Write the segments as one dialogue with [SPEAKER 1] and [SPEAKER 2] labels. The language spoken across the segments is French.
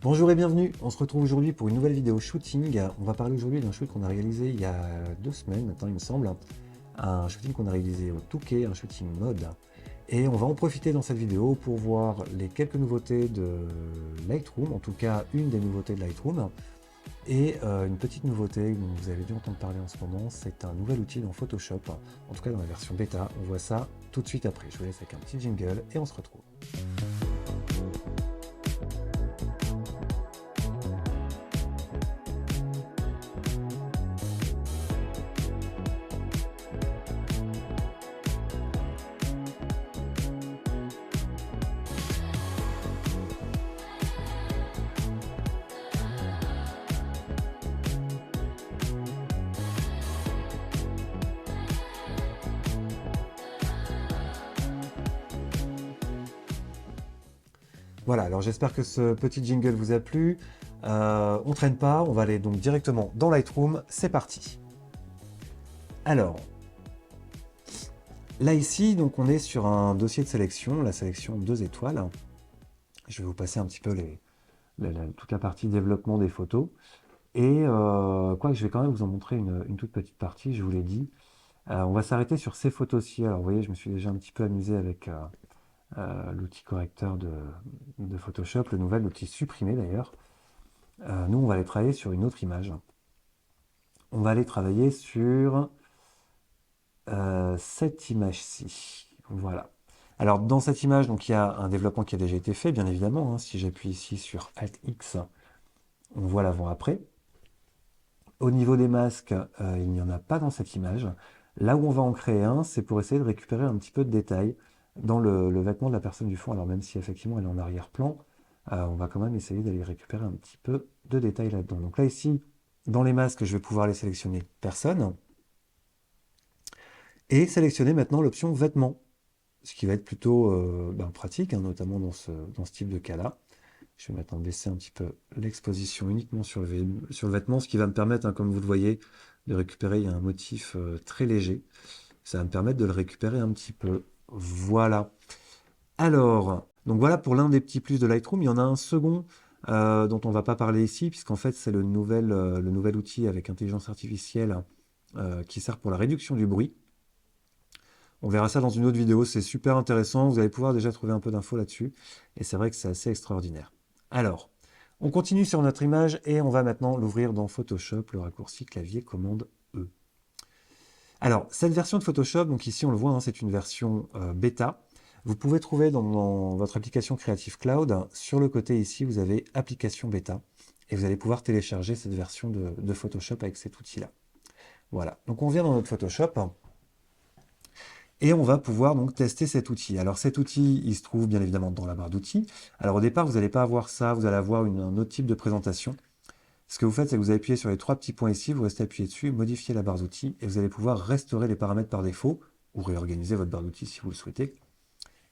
[SPEAKER 1] Bonjour et bienvenue, on se retrouve aujourd'hui pour une nouvelle vidéo shooting. On va parler aujourd'hui d'un shoot qu'on a réalisé il y a 2 semaines maintenant il me semble. Un shooting qu'on a réalisé au Touquet, un shooting mode. Et on va en profiter dans cette vidéo pour voir les quelques nouveautés de Lightroom, en tout cas une des nouveautés de Lightroom. Et une petite nouveauté dont vous avez dû entendre parler en ce moment, c'est un nouvel outil dans Photoshop, en tout cas dans la version bêta. On voit ça tout de suite après. Je vous laisse avec un petit jingle et on se retrouve. Voilà, alors j'espère que ce petit jingle vous a plu. On traîne pas, on va aller donc directement dans Lightroom, c'est parti. Alors, là ici, donc on est sur un dossier de sélection, la sélection 2 étoiles. Je vais vous passer un petit peu toute la partie développement des photos. Et quoi que je vais quand même vous en montrer une toute petite partie, je vous l'ai dit. On va s'arrêter sur ces photos-ci. Alors vous voyez, je me suis déjà un petit peu amusé avec l'outil correcteur de Photoshop, le nouvel outil supprimé d'ailleurs. Nous, on va aller travailler sur une autre image. On va aller travailler sur cette image-ci. Voilà. Alors, dans cette image, donc, il y a un développement qui a déjà été fait, bien évidemment. Hein. Si j'appuie ici sur Alt-X, on voit l'avant-après. Au niveau des masques, il n'y en a pas dans cette image. Là où on va en créer un, c'est pour essayer de récupérer un petit peu de détails dans le vêtement de la personne du fond. Alors, même si effectivement elle est en arrière-plan, on va quand même essayer d'aller récupérer un petit peu de détails là-dedans. Donc là, ici, dans les masques, je vais pouvoir les sélectionner personne et sélectionner maintenant l'option vêtements, ce qui va être plutôt pratique, hein, notamment dans ce type de cas-là. Je vais maintenant baisser un petit peu l'exposition uniquement sur le vêtement, ce qui va me permettre, hein, comme vous le voyez, de récupérer. Il y a un motif très léger. Ça va me permettre de le récupérer un petit peu. Voilà. Alors, donc voilà pour l'un des petits plus de Lightroom. Il y en a un second dont on ne va pas parler ici, puisqu'en fait c'est le nouvel outil avec intelligence artificielle qui sert pour la réduction du bruit. On verra ça dans une autre vidéo, c'est super intéressant, vous allez pouvoir déjà trouver un peu d'infos là-dessus, et c'est vrai que c'est assez extraordinaire. Alors, on continue sur notre image et on va maintenant l'ouvrir dans Photoshop, le raccourci clavier commande E. Alors, cette version de Photoshop, donc ici on le voit, hein, c'est une version bêta. Vous pouvez trouver dans votre application Creative Cloud, sur le côté ici, vous avez application bêta, et vous allez pouvoir télécharger cette version de Photoshop avec cet outil-là. Voilà, donc on vient dans notre Photoshop, et on va pouvoir donc tester cet outil. Alors cet outil, il se trouve bien évidemment dans la barre d'outils. Alors au départ, vous n'allez pas avoir ça, vous allez avoir un autre type de présentation. Ce que vous faites, c'est que vous appuyez sur les 3 petits points ici, vous restez appuyé dessus, modifier la barre d'outils, et vous allez pouvoir restaurer les paramètres par défaut, ou réorganiser votre barre d'outils si vous le souhaitez.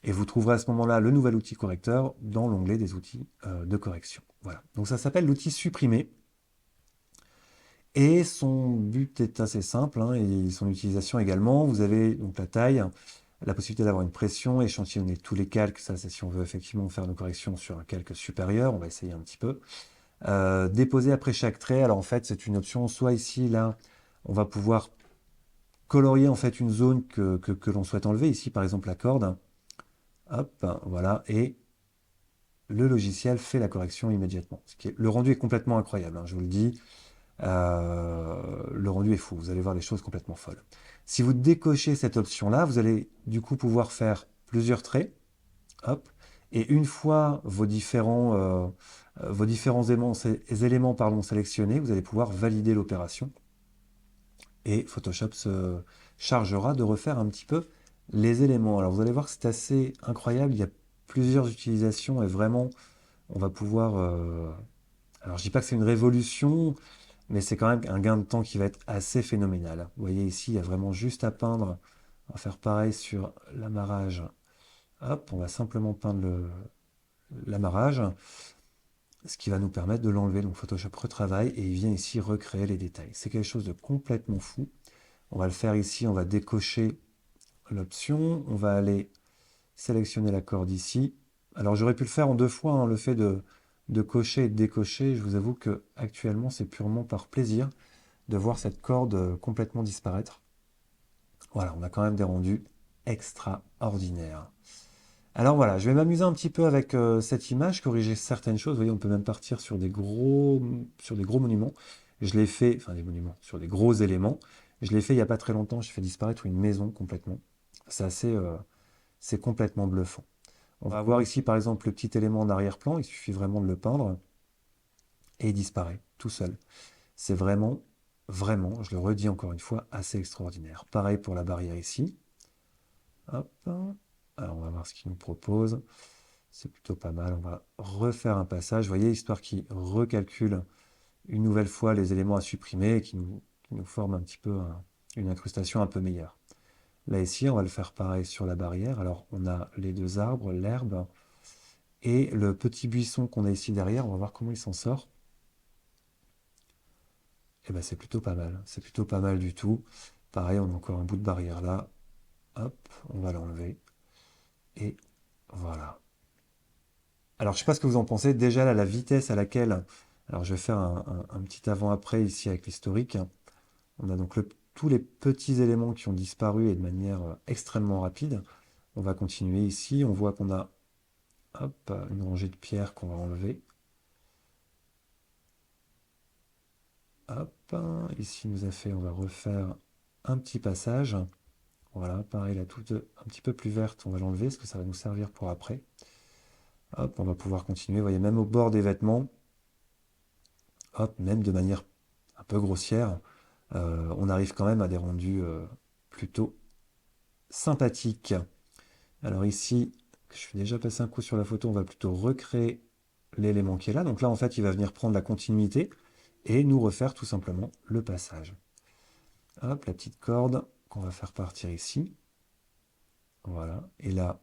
[SPEAKER 1] Et vous trouverez à ce moment-là le nouvel outil correcteur dans l'onglet des outils de correction. Voilà. Donc ça s'appelle l'outil supprimer. Et son but est assez simple, hein, et son utilisation également. Vous avez donc la taille, la possibilité d'avoir une pression, échantillonner tous les calques. Ça, c'est si on veut effectivement faire nos corrections sur un calque supérieur. On va essayer un petit peu. Déposer après chaque trait. Alors en fait, c'est une option. Soit ici, là, on va pouvoir colorier en fait une zone que l'on souhaite enlever. Ici, par exemple, la corde. Hop, voilà. Et le logiciel fait la correction immédiatement. Le rendu est complètement incroyable, hein, je vous le dis. Le rendu est fou, vous allez voir des choses complètement folles. Si vous décochez cette option-là, vous allez du coup pouvoir faire plusieurs traits, hop, et une fois vos différents éléments sélectionnés, vous allez pouvoir valider l'opération, et Photoshop se chargera de refaire un petit peu les éléments. Alors vous allez voir que c'est assez incroyable, il y a plusieurs utilisations, et vraiment, on va pouvoir... alors je dis pas que c'est une révolution, mais c'est quand même un gain de temps qui va être assez phénoménal. Vous voyez ici, il y a vraiment juste à peindre. On va faire pareil sur l'amarrage. Hop, on va simplement peindre l'amarrage, ce qui va nous permettre de l'enlever. Donc Photoshop retravaille et il vient ici recréer les détails. C'est quelque chose de complètement fou. On va le faire ici, on va décocher l'option. On va aller sélectionner la corde ici. Alors j'aurais pu le faire en 2 fois, hein, le fait de de cocher et de décocher. Je vous avoue que actuellement, c'est purement par plaisir de voir cette corde complètement disparaître. Voilà, on a quand même des rendus extraordinaires. Alors voilà, je vais m'amuser un petit peu avec cette image, corriger certaines choses. Vous voyez, on peut même partir sur des gros monuments. Je l'ai fait, enfin des monuments, sur des gros éléments. Je l'ai fait il n'y a pas très longtemps, j'ai fait disparaître une maison complètement. C'est complètement bluffant. On va voir ici par exemple le petit élément en arrière-plan, il suffit vraiment de le peindre et il disparaît tout seul. C'est vraiment, vraiment, je le redis encore une fois, assez extraordinaire. Pareil pour la barrière ici. Hop. Alors on va voir ce qu'il nous propose. C'est plutôt pas mal. On va refaire un passage, vous voyez, histoire qu'il recalcule une nouvelle fois les éléments à supprimer et qui nous forme un petit peu une incrustation un peu meilleure. Là ici, on va le faire pareil sur la barrière. Alors on a les deux arbres, l'herbe et le petit buisson qu'on a ici derrière. On va voir comment il s'en sort. Et ben c'est plutôt pas mal. C'est plutôt pas mal du tout. Pareil, on a encore un bout de barrière là. Hop, on va l'enlever. Et voilà. Alors, je ne sais pas ce que vous en pensez. Déjà, là, la vitesse à laquelle... Alors, je vais faire un petit avant-après ici avec l'historique. On a donc tous les petits éléments qui ont disparu et de manière extrêmement rapide. On va continuer ici. On voit qu'on a hop, une rangée de pierres qu'on va enlever. Hop, ici, il nous a fait... On va refaire un petit passage. Voilà, pareil, la toute un petit peu plus verte, on va l'enlever parce que ça va nous servir pour après. Hop, on va pouvoir continuer. Vous voyez, même au bord des vêtements, hop, même de manière un peu grossière, on arrive quand même à des rendus plutôt sympathiques. Alors ici, je suis déjà passé un coup sur la photo, on va plutôt recréer l'élément qui est là. Donc là, en fait, il va venir prendre la continuité et nous refaire tout simplement le passage. Hop, la petite corde qu'on va faire partir ici. Voilà. Et là,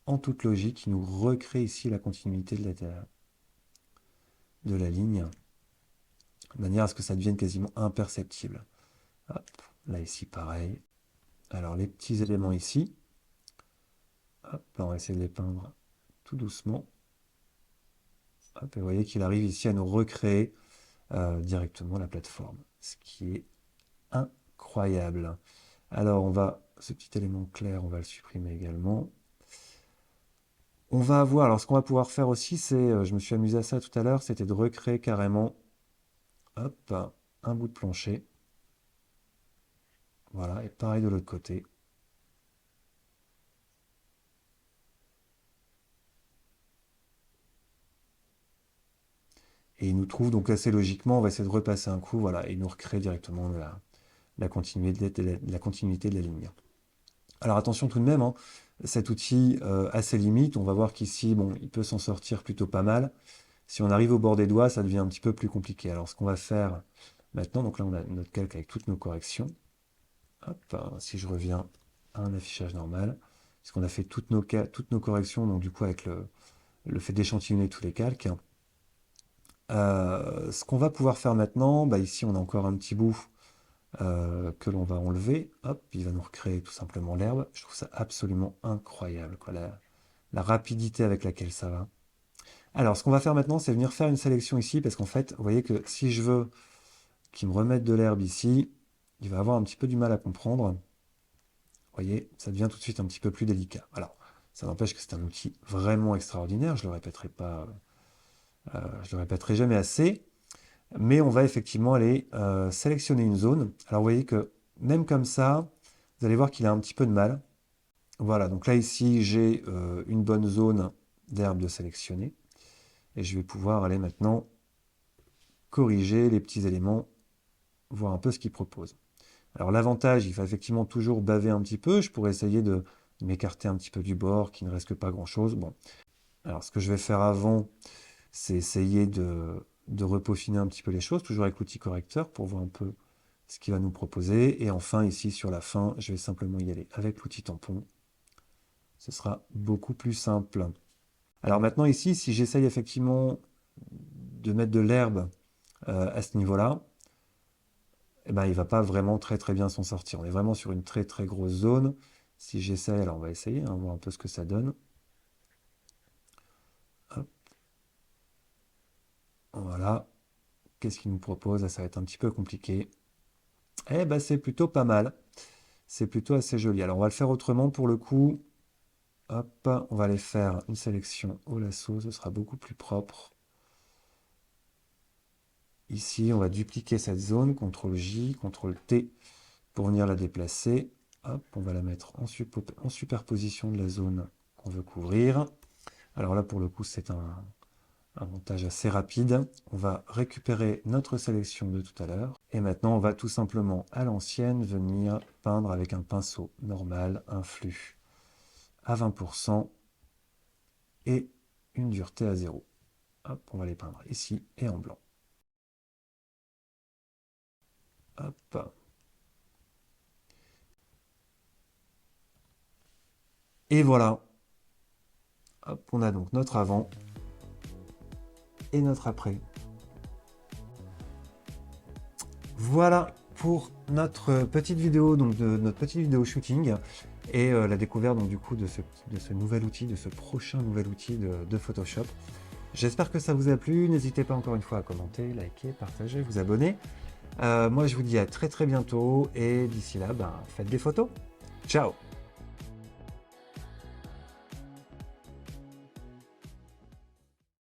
[SPEAKER 1] en toute logique, il nous recrée ici la continuité de la ligne, de manière à ce que ça devienne quasiment imperceptible. Hop, là ici pareil. Alors les petits éléments ici, hop, là, on va essayer de les peindre tout doucement. Hop, et vous voyez qu'il arrive ici à nous recréer directement la plateforme, ce qui est incroyable. Alors ce petit élément clair, on va le supprimer également. On va avoir, alors ce qu'on va pouvoir faire aussi, c'est, je me suis amusé à ça tout à l'heure, c'était de recréer carrément, hop, un bout de plancher. Voilà, et pareil de l'autre côté. Et il nous trouve donc assez logiquement, on va essayer de repasser un coup, voilà, et il nous recrée directement la continuité la continuité de la ligne. Alors attention tout de même, hein, cet outil a ses limites. On va voir qu'ici, bon, il peut s'en sortir plutôt pas mal. Si on arrive au bord des doigts, ça devient un petit peu plus compliqué. Alors ce qu'on va faire maintenant, donc là on a notre calque avec toutes nos corrections. Hop, si je reviens à un affichage normal, puisqu'on a fait toutes nos corrections, donc du coup avec le fait d'échantillonner tous les calques. Ce qu'on va pouvoir faire maintenant, bah ici on a encore un petit bout que l'on va enlever. Hop, il va nous recréer tout simplement l'herbe. Je trouve ça absolument incroyable, quoi, la rapidité avec laquelle ça va. Alors, ce qu'on va faire maintenant, c'est venir faire une sélection ici, parce qu'en fait, vous voyez que si je veux qu'il me remette de l'herbe ici, il va avoir un petit peu du mal à comprendre. Vous voyez, ça devient tout de suite un petit peu plus délicat. Alors, ça n'empêche que c'est un outil vraiment extraordinaire, je ne le répéterai pas, je le répéterai jamais assez. Mais on va effectivement aller sélectionner une zone. Alors vous voyez que même comme ça, vous allez voir qu'il a un petit peu de mal. Voilà, donc là ici j'ai une bonne zone d'herbe de sélectionner. Et je vais pouvoir aller maintenant corriger les petits éléments, voir un peu ce qu'il propose. Alors l'avantage, il va effectivement toujours baver un petit peu. Je pourrais essayer de m'écarter un petit peu du bord, qu'il ne reste pas grand-chose. Bon, alors ce que je vais faire avant, c'est essayer de repeaufiner un petit peu les choses, toujours avec l'outil correcteur pour voir un peu ce qu'il va nous proposer. Et enfin, ici, sur la fin, je vais simplement y aller avec l'outil tampon. Ce sera beaucoup plus simple. Alors maintenant, ici, si j'essaye effectivement de mettre de l'herbe à ce niveau-là, eh ben, il ne va pas vraiment très très bien s'en sortir. On est vraiment sur une très très grosse zone. Si j'essaye, alors on va essayer, hein, voir un peu ce que ça donne. Hop, Voilà. Qu'est-ce qu'il nous propose? Ah, ça va être un petit peu compliqué. Eh ben, c'est plutôt pas mal. C'est plutôt assez joli. Alors, on va le faire autrement pour le coup. Hop, on va aller faire une sélection au lasso. Ce sera beaucoup plus propre. Ici, on va dupliquer cette zone. CTRL-J, CTRL-T pour venir la déplacer. Hop, on va la mettre en superposition de la zone qu'on veut couvrir. Alors là, pour le coup, c'est un montage assez rapide. On va récupérer notre sélection de tout à l'heure. Et maintenant, on va tout simplement, à l'ancienne, venir peindre avec un pinceau normal, un flux à 20% et une dureté à 0. Hop, on va les peindre ici et en blanc. Hop. Et voilà. Hop, on a donc notre avant et notre après. Voilà pour notre petite vidéo, donc de notre petite vidéo shooting et la découverte donc, du coup de ce nouvel outil, de ce prochain nouvel outil de Photoshop. J'espère que ça vous a plu. N'hésitez pas encore une fois à commenter, liker, partager, vous abonner. Moi, je vous dis à très très bientôt et d'ici là, faites des photos. Ciao!